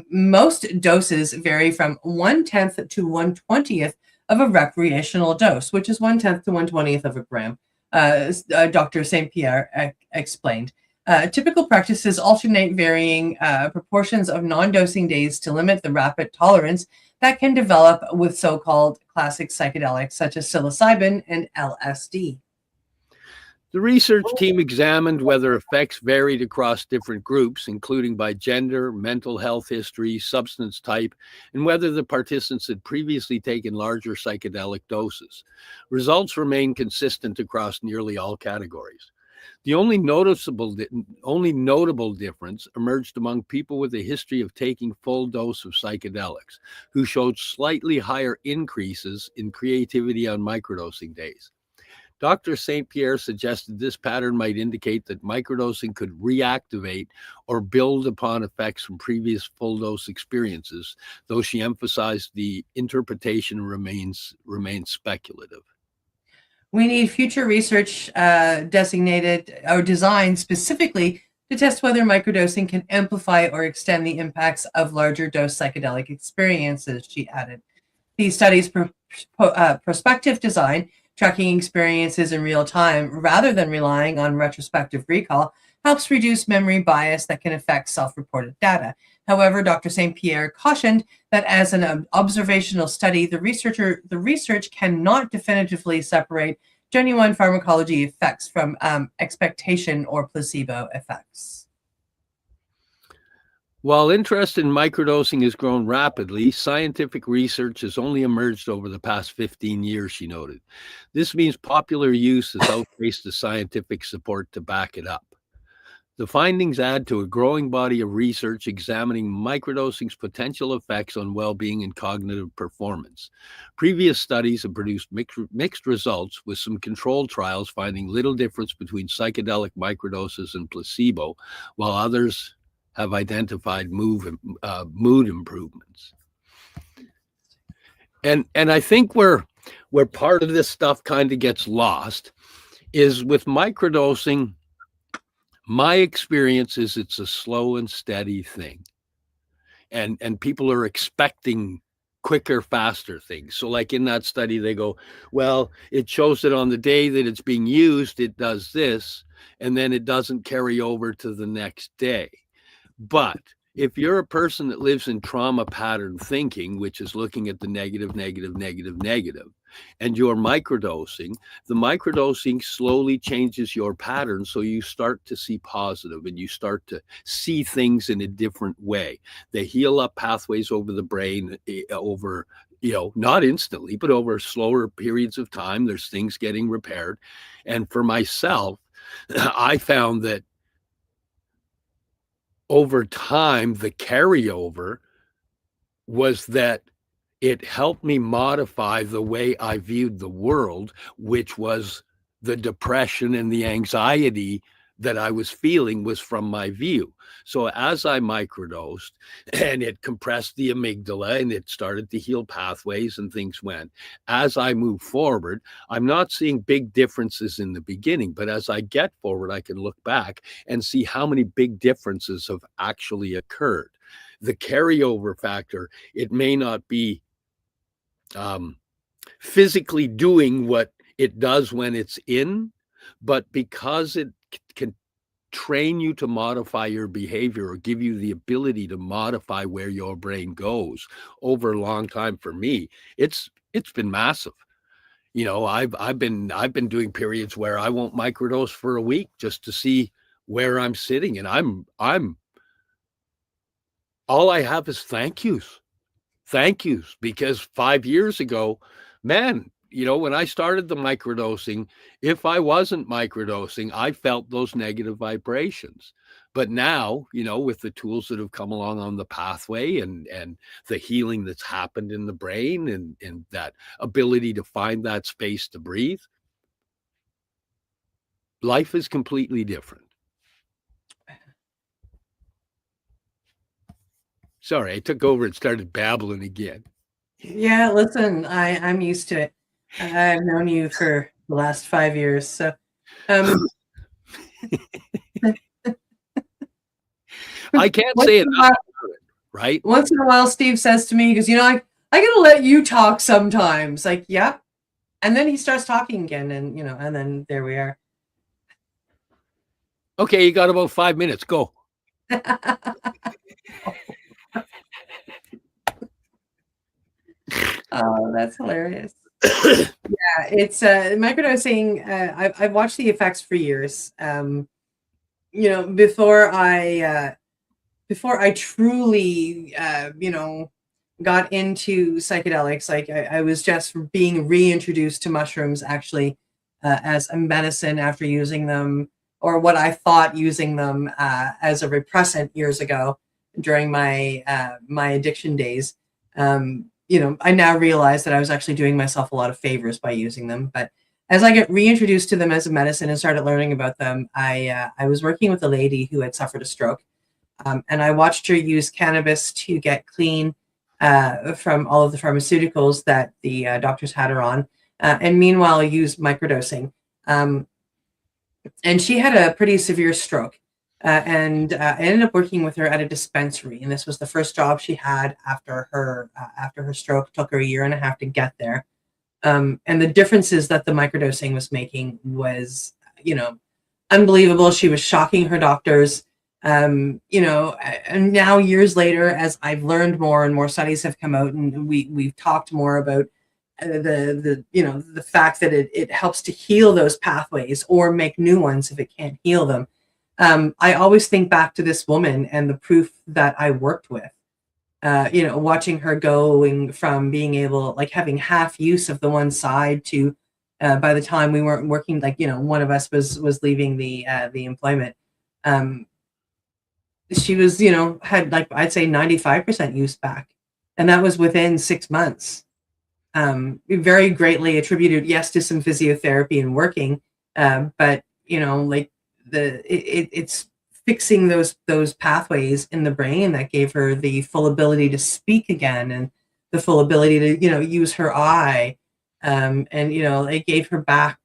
Most doses vary from 1/10 to 1/20th of a recreational dose, which is 1/10 to 1/20th of a gram, Dr. St. Pierre explained. Typical practices alternate varying proportions of non-dosing days to limit the rapid tolerance that can develop with so-called classic psychedelics such as psilocybin and LSD. The research team examined whether effects varied across different groups, including by gender, mental health history, substance type, and whether the participants had previously taken larger psychedelic doses. Results remained consistent across nearly all categories. The only notable difference emerged among people with a history of taking full dose of psychedelics, who showed slightly higher increases in creativity on microdosing days. Dr. St. Pierre suggested this pattern might indicate that microdosing could reactivate or build upon effects from previous full dose experiences, though she emphasized the interpretation remains speculative. We need future research designated or designed specifically to test whether microdosing can amplify or extend the impacts of larger dose psychedelic experiences, she added. These studies prospective design, tracking experiences in real time rather than relying on retrospective recall, helps reduce memory bias that can affect self-reported data. However, Dr. St. Pierre cautioned that as an observational study, the research cannot definitively separate genuine pharmacology effects from expectation or placebo effects. While interest in microdosing has grown rapidly, scientific research has only emerged over the past 15 years, she noted. This means popular use has outpaced the scientific support to back it up. The findings add to a growing body of research examining microdosing's potential effects on well-being and cognitive performance. Previous studies have produced mixed results, with some controlled trials finding little difference between psychedelic microdoses and placebo, while others have identified mood improvements. And I think where part of this stuff kind of gets lost is with microdosing. My experience is it's a slow and steady thing. And people are expecting quicker, faster things. So like in that study, they go, well, it shows that on the day that it's being used, it does this, and then it doesn't carry over to the next day. But if you're a person that lives in trauma pattern thinking, which is looking at the negative, and you're microdosing, the microdosing slowly changes your pattern. So you start to see positive and you start to see things in a different way. They heal up pathways over the brain over, not instantly, but over slower periods of time. There's things getting repaired. And for myself, I found that over time, the carryover was that it helped me modify the way I viewed the world, which was the depression and the anxiety that I was feeling was from my view. So as I microdosed and it compressed the amygdala and it started to heal pathways and things went, as I move forward, I'm not seeing big differences in the beginning, but as I get forward, I can look back and see how many big differences have actually occurred. The carryover factor, it may not be physically doing what it does when it's in, but because it can train you to modify your behavior or give you the ability to modify where your brain goes over a long time. For me, it's been massive. You know, I've been doing periods where I won't microdose for a week just to see where I'm sitting, and I'm all I have is thank yous, because 5 years ago, man, you know, when I started the microdosing, if I wasn't microdosing, I felt those negative vibrations. But now, you know, with the tools that have come along on the pathway and the healing that's happened in the brain and that ability to find that space to breathe, life is completely different. Sorry, I took over and started babbling again. Yeah, listen, I'm used to it. I've known you for the last 5 years, so I can't say enough about it, right? Once in a while, Steve says to me, he goes, you know, I gotta let you talk sometimes. Like, yeah. And then he starts talking again, and, you know, and then there we are. Okay, you got about 5 minutes. Go. Oh, that's hilarious. Yeah, it's microdosing. I've watched the effects for years. You know, before I truly, you know, got into psychedelics, like I was just being reintroduced to mushrooms actually as a medicine after using them, or what I thought using them as a repressant years ago during my my addiction days. You know, I now realize that I was actually doing myself a lot of favors by using them. But as I get reintroduced to them as a medicine and started learning about them, I was working with a lady who had suffered a stroke, and I watched her use cannabis to get clean from all of the pharmaceuticals that the doctors had her on, and meanwhile use microdosing. And she had a pretty severe stroke. And I ended up working with her at a dispensary, and this was the first job she had after her stroke. It took her 1.5 years to get there, and the differences that the microdosing was making was, you know, unbelievable. She was shocking her doctors, you know. And now years later, as I've learned more and more studies have come out, and we've talked more about the you know, the fact that it helps to heal those pathways or make new ones if it can't heal them. I always think back to this woman and the proof that I worked with, you know, watching her going from being able, like, having half use of the one side to, by the time we weren't working, like, you know, one of us was leaving the employment. She was, you know, had, like, I'd say 95% use back. And that was within 6 months. Very greatly attributed, yes, to some physiotherapy and working, but, you know, like, it's fixing those pathways in the brain that gave her the full ability to speak again, and the full ability to, you know, use her eye, and, you know, it gave her back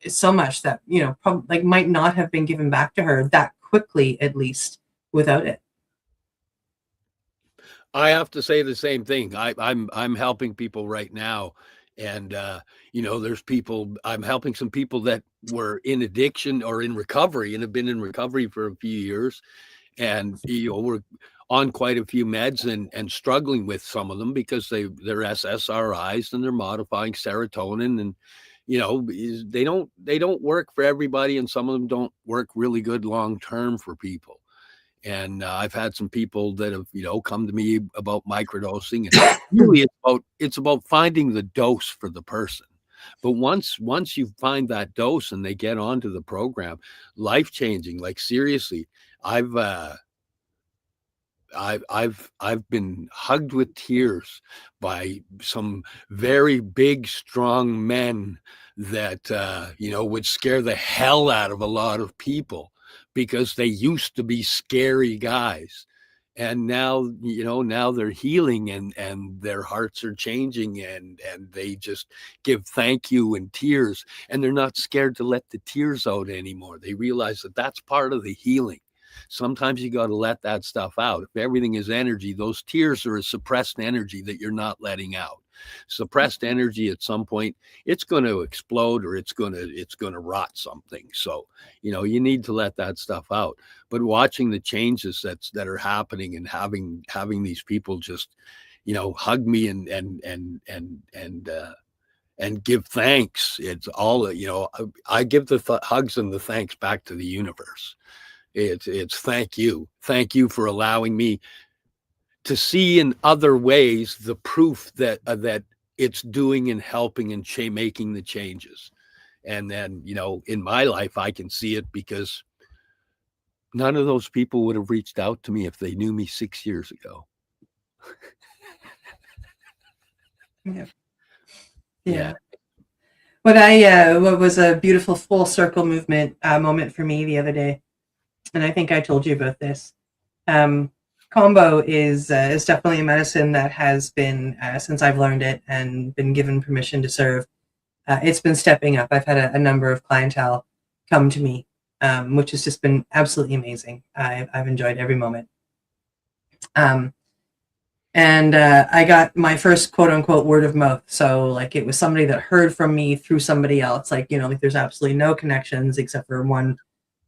so much that, you know, like, might not have been given back to her that quickly, at least, without it. I have to say the same thing. I'm helping people right now, and you know, there's people, I'm helping some people that were in addiction or in recovery and have been in recovery for a few years, and, you know, we're on quite a few meds and struggling with some of them because they're SSRIs and they're modifying serotonin, and, you know, they don't work for everybody, and some of them don't work really good long term for people. And I've had some people that have, you know, come to me about microdosing, and really it's about finding the dose for the person. But once you find that dose and they get onto the program, life changing. Like, seriously, I've been hugged with tears by some very big, strong men that, you know, would scare the hell out of a lot of people. because they used to be scary guys. And now, now they're healing and their hearts are changing and they just give thank you and tears, and they're not scared to let the tears out anymore. They realize that that's part of the healing. Sometimes you got to let that stuff out. If everything is energy, those tears are a suppressed energy that you're not letting out. Suppressed energy, at some point, it's going to explode, or it's going to rot something. So, you need to let that stuff out. But watching the changes that are happening, and having these people just, hug me and give thanks. It's all, I give the hugs and the thanks back to the universe. It's thank you for allowing me to see in other ways the proof that it's doing and helping and making the changes. And then, in my life, I can see it because none of those people would have reached out to me if they knew me 6 years ago. Yeah. What was a beautiful full circle moment for me the other day, and I think I told you about this. Combo is definitely a medicine that has been, since I've learned it and been given permission to serve, it's been stepping up. I've had a number of clientele come to me, which has just been absolutely amazing. I've enjoyed every moment. And I got my first quote unquote word of mouth. So like it was somebody that heard from me through somebody else. Like, like there's absolutely no connections except for one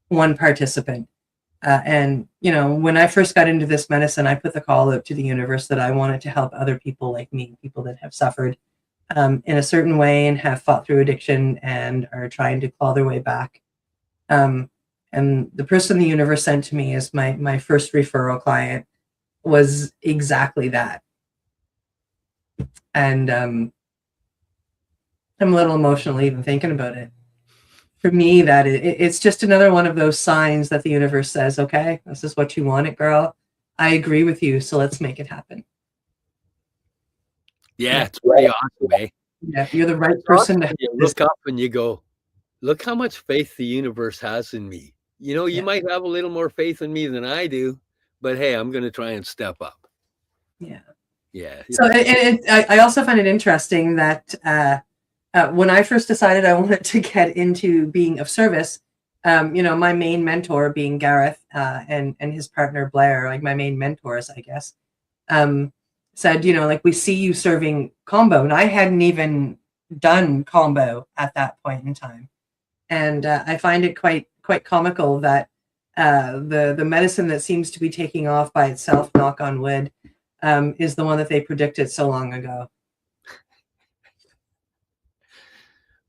participant. And, when I first got into this medicine, I put the call out to the universe that I wanted to help other people like me, people that have suffered in a certain way and have fought through addiction and are trying to claw their way back. And the person the universe sent to me as my first referral client was exactly that. And I'm a little emotional even thinking about it. For me, that it's just another one of those signs that the universe says, okay, this is what you wanted, girl. I agree with you, so let's make it happen. Yeah, it's pretty awesome, eh? Yeah, you're the right person to look up and you go, look how much faith the universe has in me. You might have a little more faith in me than I do, but hey, I'm going to try and step up. Yeah. Yeah. So I also find it interesting that when I first decided I wanted to get into being of service, my main mentor being Gareth and his partner Blair, like my main mentors, I guess, said, like we see you serving combo, and I hadn't even done combo at that point in time, and I find it quite comical that the medicine that seems to be taking off by itself, knock on wood, is the one that they predicted so long ago.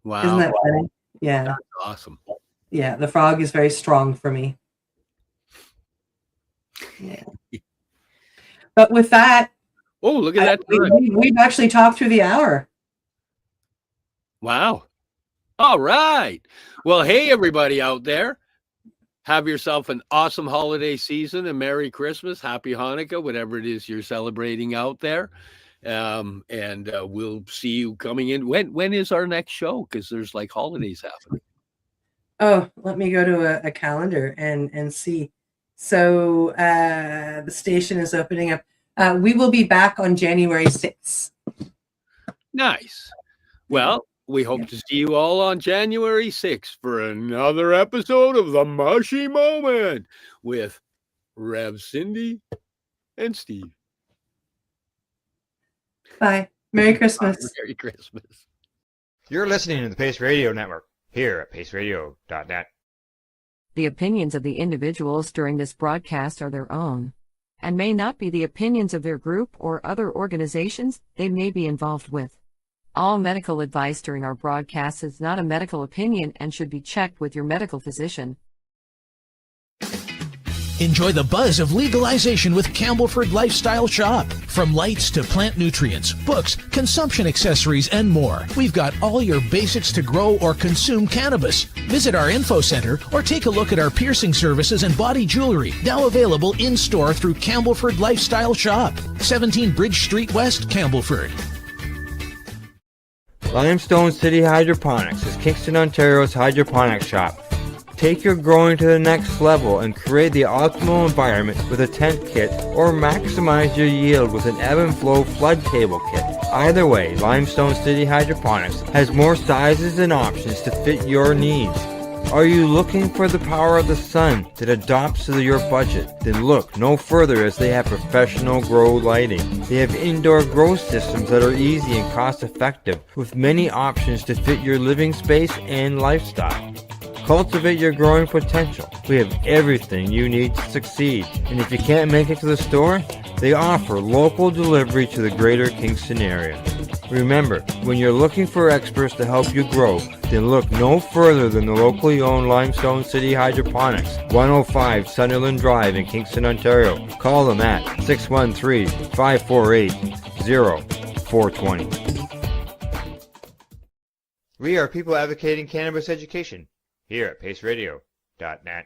Wow. Isn't that funny? Yeah. That's awesome. Yeah, the frog is very strong for me. Yeah. But with that, oh, look at that. We've actually talked through the hour. Wow. All right. Well, hey, everybody out there. Have yourself an awesome holiday season, and Merry Christmas, Happy Hanukkah, whatever it is you're celebrating out there. And we'll see you coming in. When is our next show? Because there's like holidays happening. Oh, let me go to a calendar and see. So the station is opening up. We will be back on January 6th. Nice. Well, we hope to see you all on January 6th for another episode of the Mushie Moment with Rev Cindy and Steve. Bye. Merry Christmas. Merry Christmas. You're listening to the Pace Radio Network here at paceradio.net. The opinions of the individuals during this broadcast are their own, and may not be the opinions of their group or other organizations they may be involved with. All medical advice during our broadcast is not a medical opinion and should be checked with your medical physician. Enjoy the buzz of legalization with Campbellford Lifestyle Shop. From lights to plant nutrients, books, consumption accessories, and more, we've got all your basics to grow or consume cannabis. Visit our info center or take a look at our piercing services and body jewelry, now available in-store through Campbellford Lifestyle Shop, 17 Bridge Street West, Campbellford. Limestone City Hydroponics is Kingston, Ontario's hydroponics shop. Take your growing to the next level and create the optimal environment with a tent kit, or maximize your yield with an ebb and flow flood table kit. Either way, Limestone City Hydroponics has more sizes and options to fit your needs. Are you looking for the power of the sun that adapts to your budget? Then look no further, as they have professional grow lighting. They have indoor grow systems that are easy and cost effective, with many options to fit your living space and lifestyle. Cultivate your growing potential. We have everything you need to succeed. And if you can't make it to the store, they offer local delivery to the greater Kingston area. Remember, when you're looking for experts to help you grow, then look no further than the locally owned Limestone City Hydroponics, 105 Sunderland Drive in Kingston, Ontario. Call them at 613-548-0420. We are people advocating cannabis education here at paceradio.net.